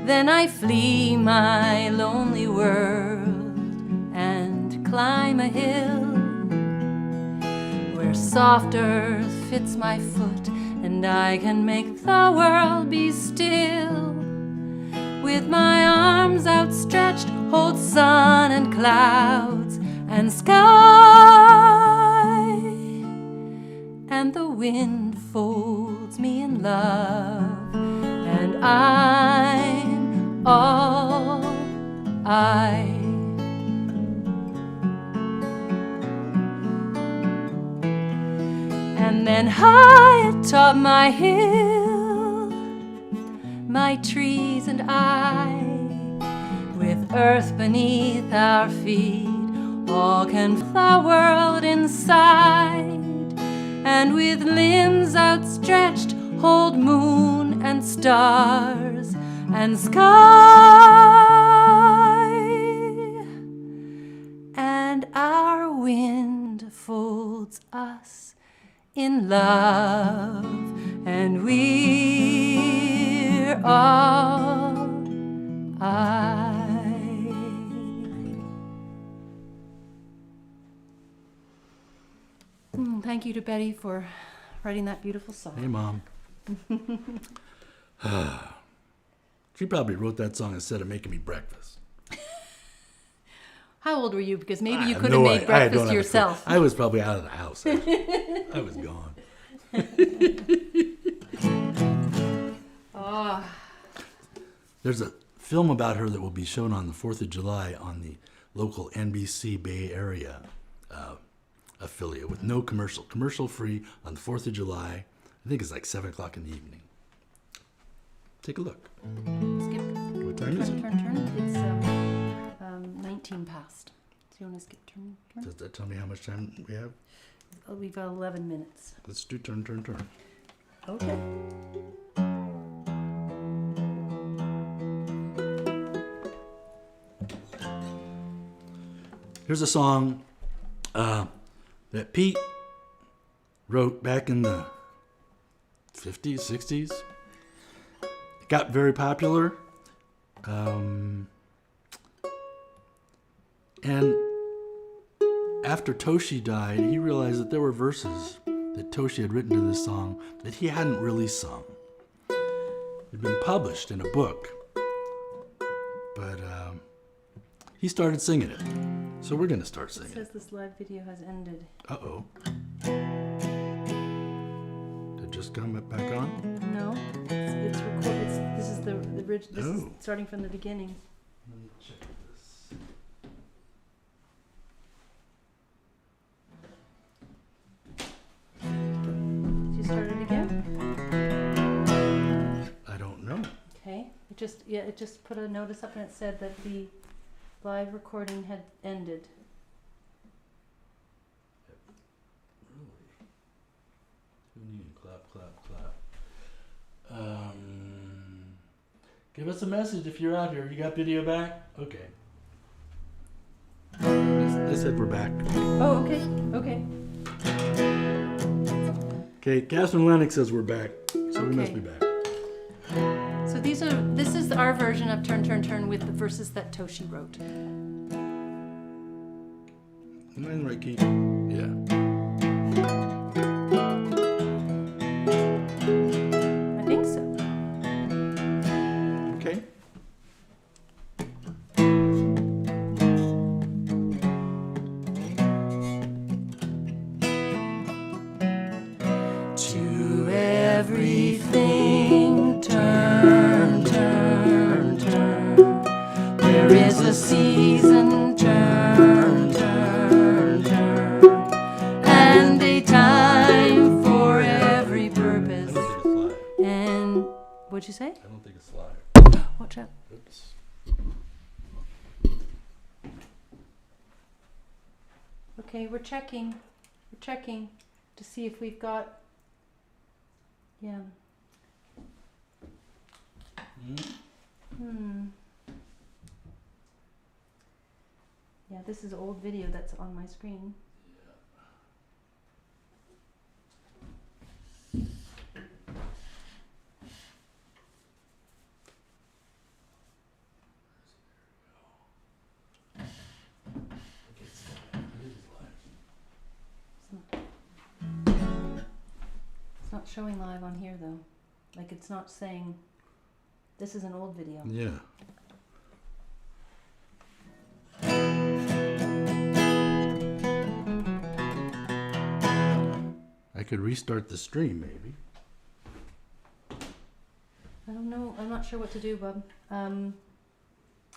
Then I flee my lonely world and climb a hill where soft earth fits my foot, and I can make the world be still. With my arms outstretched, hold sun and clouds and sky, and the wind folds me in love, and I'm all I. And then high atop my hill, my trees and I, with earth beneath our feet, all can feel the world inside. And with limbs outstretched, hold moon and stars and sky. And our wind folds us in love, and we're all I. Thank you to Betty for writing that beautiful song. Hey, Mom. She probably wrote that song instead of making me breakfast. How old were you? Because maybe you could have made breakfast yourself. I was probably out of the house. I was gone. Oh. There's a film about her that will be shown on the 4th of July on the local NBC Bay Area affiliate with no commercial free on the 4th of July. I think it's like 7 o'clock in the evening. Take a look. Skip. What time is it? Turn. It's 19 past. So you want to skip turn? Does that tell me how much time we have? We've got 11 minutes. Let's do turn. Okay. Here's a song that Pete wrote back in the 50s, 60s. It got very popular. And after Toshi died, he realized that there were verses that Toshi had written to this song that he hadn't really sung. It had been published in a book, but he started singing it. So we're going to start singing. It says this live video has ended. Uh-oh. Did it just come back on? No, it's recorded. This is the bridge. This is Oh. starting from the beginning. Let me check this. Did you start it again? I don't know. Okay. It just put a notice up and it said that the live recording had ended. Really? Tune in, clap. Give us a message if you're out here. You got video back? Okay. They said we're back. Oh, okay. Okay, Catherine Lennox says we're back. So we must be back. So this is our version of Turn with the verses that Toshi wrote. Am I in the right key? Yeah. I think so. Okay. To everything turn. There is a season, turn. And a time for every purpose. I don't think it's live. And what'd you say? I don't think it's live. Watch out. Oops. Okay, we're checking to see if we've got. Yeah. Yeah, this is old video that's on my screen. not showing live on here though. Like it's not saying. This is an old video. Yeah. I could restart the stream, maybe. I don't know. I'm not sure what to do, bub. I'm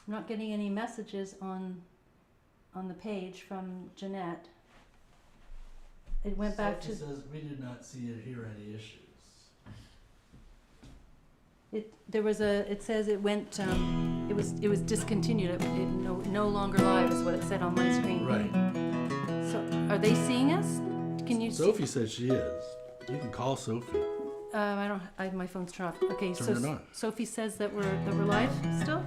not getting any messages on the page from Jeanette. It went back to. Says we did not see or hear any issues. It says it went. It was discontinued. It no longer live is what it said on my screen. Right. So are they seeing us? Can you? Sophie says she is. You can call Sophie. I don't. My phone's turned off. Okay, Turn so it on. Sophie says that we're live still.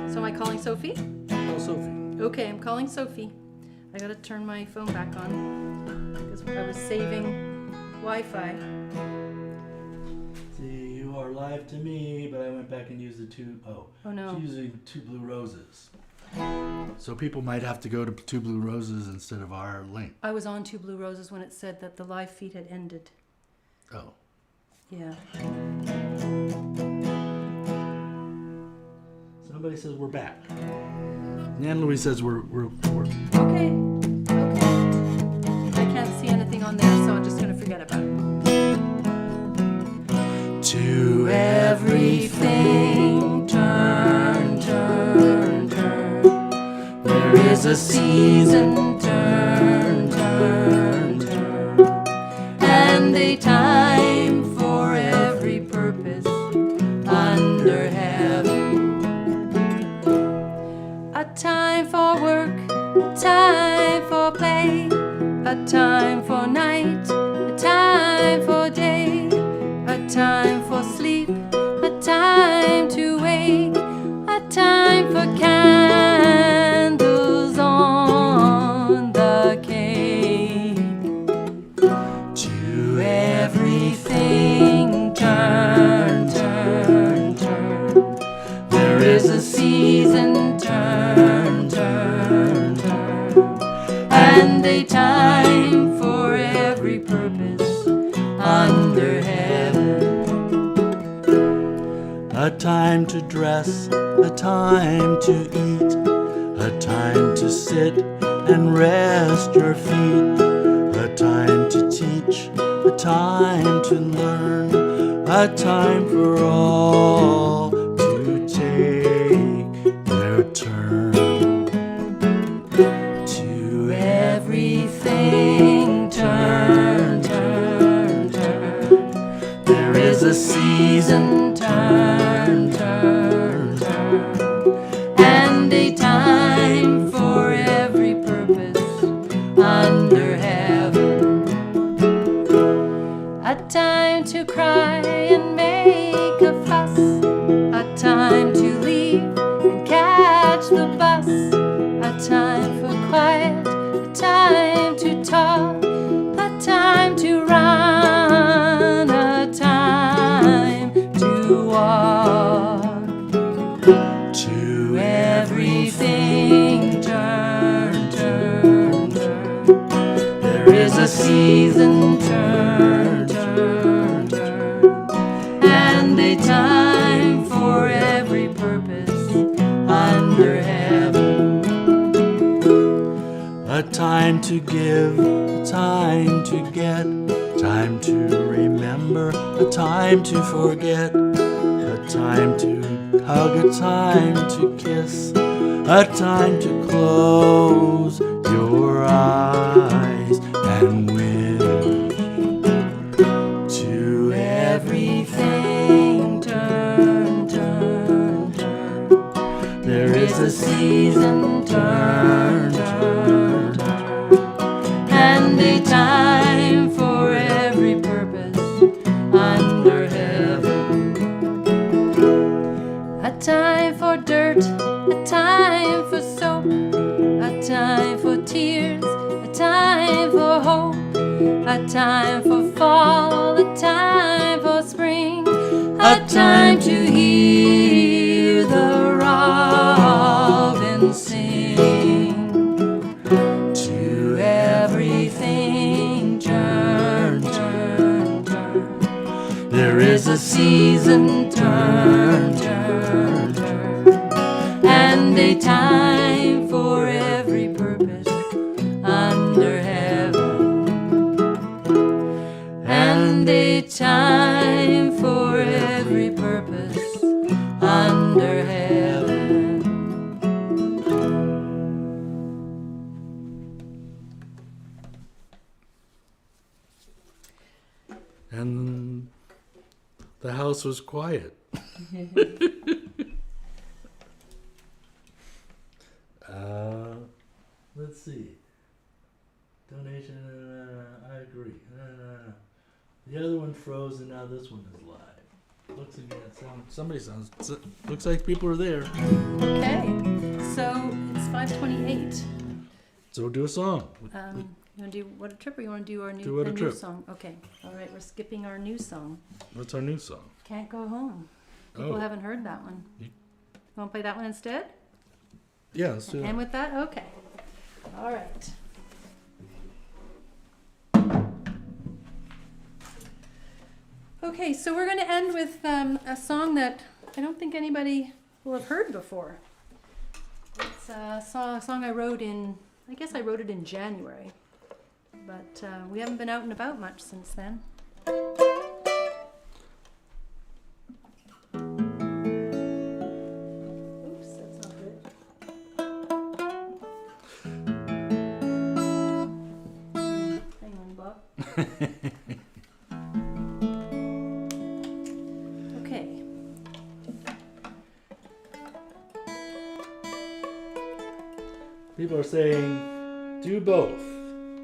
So am I calling Sophie? Call Sophie. Okay, I'm calling Sophie. I gotta turn my phone back on because I was saving Wi-Fi. See, you are live to me, but I went back and used the two. Oh no. She's using 2 Blue Roses. So people might have to go to 2 Blue Roses instead of our link. I was on 2 Blue Roses when it said that the live feed had ended. Oh. Yeah. Somebody says we're back. Nan Louise says we're Okay. I can't see anything on there, so I'm just gonna forget about it. to Everything turn, turn, turn. There is a season, turn, turn, turn. And a time for every purpose under heaven. A time for work, a time for play, a time for night, a time for day, a time for sleep, a time to wake, a time for candles on the cake. To everything turn, turn, turn. There is a season, turn, turn, turn. And a time for every purpose under heaven. a time to dress, a time to eat, a time to sit and rest your feet, a time to teach, a time to learn, a time for all to take their turn. To everything turn, turn, turn. There is a season, turn, turn, turn. And a time for every purpose under heaven. A time to cry and make a fuss, a time to leave and catch the bus, a time for quiet, a time to talk, a time to run, a time to walk. To everything turn, turn, turn. There is a season, turn, turn, turn. And a time for every purpose under heaven. A time to give, a time to get, time to remember, a time to forget, a time to hug, a time to kiss, a time to close your eyes and wish. To everything turn, turn, turn. There is a season, turn, turn, turn. And a time for every purpose under heaven. A time for dirt, a time for soap, a time for tears, a time for hope, a time for fall, a time for spring, a time to hear the robin sing. To everything turn, turn, turn. season turn, turn, turn, and a time for every purpose under heaven, and a time for every purpose under heaven. And the house was quiet. Let's see. Donation, I agree. The other one froze, and now this one is live. Looks again. Somebody sounds. Looks like people are there. Okay, so it's 5:28. So do a song. You want to do What a Trip, or you want to do our new, Do What a new Trip. song? Okay, all right, we're skipping our new song. What's our new song? Can't Go Home. People Oh. haven't heard that one. You- You want to play that one instead? Yeah, let's do And that. with that, okay. All right. Okay, so we're going to end with a song that I don't think anybody will have heard before. It's a song I wrote I guess I wrote it in January, but we haven't been out and about much since then. Oops, that's not good. Hang on, Bob. Okay. People are saying, do both.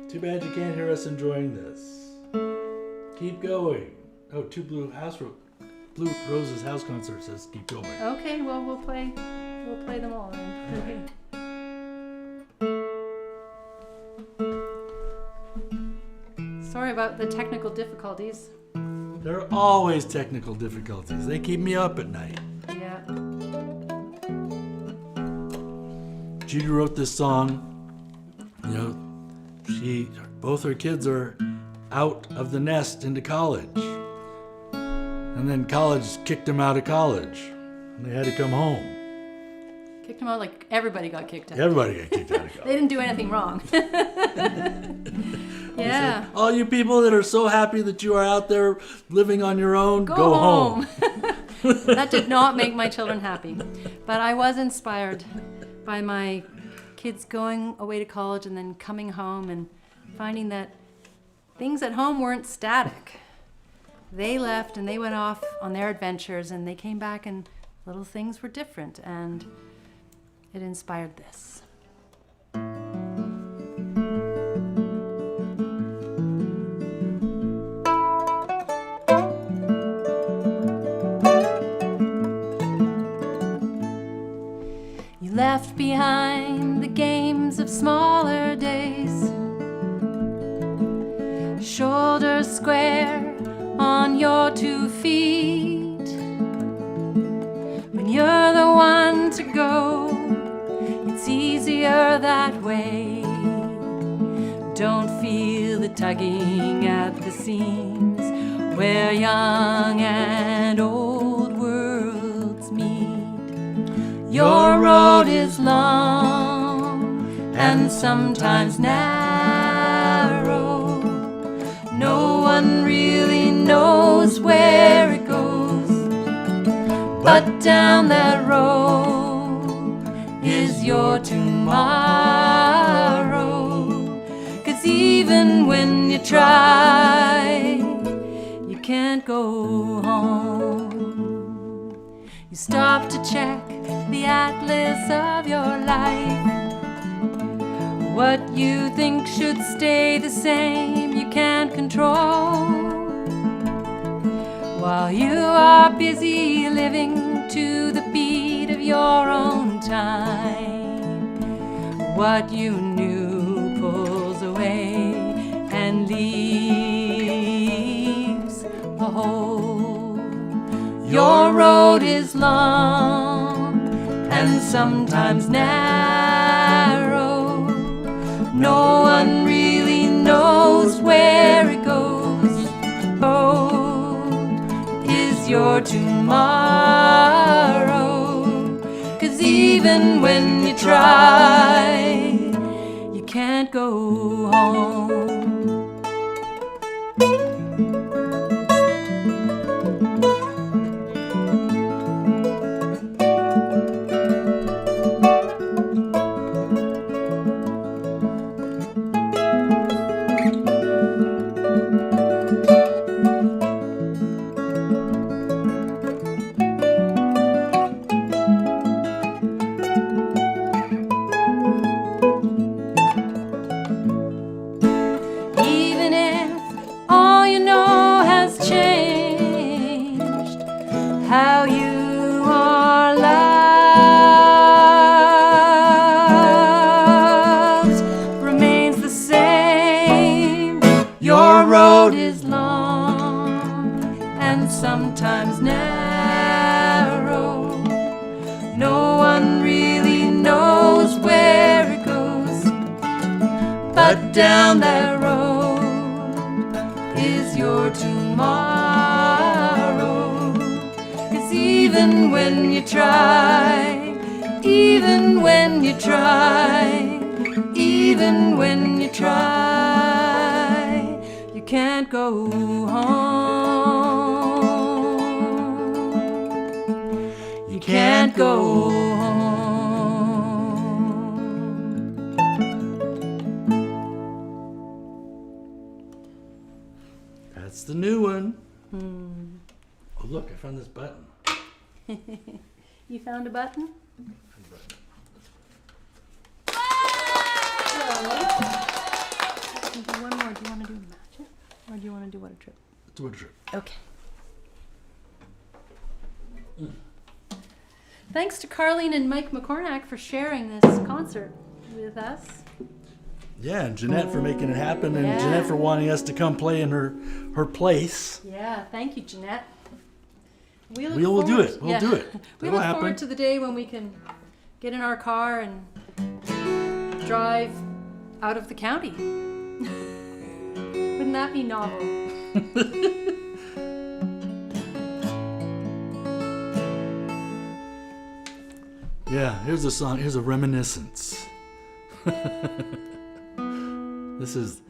Too bad you can't hear us enjoying this. Keep going. Oh, Blue Roses house concert says keep going. Okay, well we'll play them all then. Sorry about the technical difficulties. There are always technical difficulties. They keep me up at night. Yeah. Judy wrote this song. You know, both her kids are out of the nest into college. And then college kicked them out of college. And they had to come home. Kicked them out like everybody got kicked out. Everybody got kicked out of They college. didn't do anything wrong. Yeah. All you people that are so happy that you are out there living on your own, go home. That did not make my children happy. But I was inspired by my kids going away to college and then coming home and finding that things at home weren't static. They left and they went off on their adventures, and they came back and little things were different, and it inspired this. You left behind the games of smaller days, shoulders square on your 2 feet. When you're the one to go, it's easier that way. Don't feel the tugging at the seams where young and old worlds meet. Your road is long and sometimes narrow. No one really knows where it goes, but down that road is your tomorrow. 'Cause even when you try, you can't go home. You stop to check the atlas of your life. What you think should stay the same, you can't control. While you are busy living to the beat of your own time, what you knew pulls away and leaves a hole. Your road is long and sometimes narrow. No one really knows where it goes. Road is your tomorrow. 'Cause even when you try, you can't go home. Even if all you know has changed, how you are loved remains the same. Your road is long and sometimes narrow. No one really knows where it goes, but down that road is your tomorrow. 'Cause even when you try, even when you try, even when you try, you can't go home. You can't go home. That's the new one. Oh, look, I found this button. You found a button? Can do one more. Do you want to do a magic? Or do you want to do what a trip? Do a trip. Okay. Thanks to Carlene and Mike McCornack for sharing this concert with us. Yeah, and Jeanette for making it happen, and Yeah. Jeanette for wanting us to come play in her place. Yeah, thank you, Jeanette. We We will do it. We'll do it. We It'll look happen. forward to the day when we can get in our car and drive out of the county. Wouldn't that be novel? Yeah, here's a song. Here's a reminiscence. This is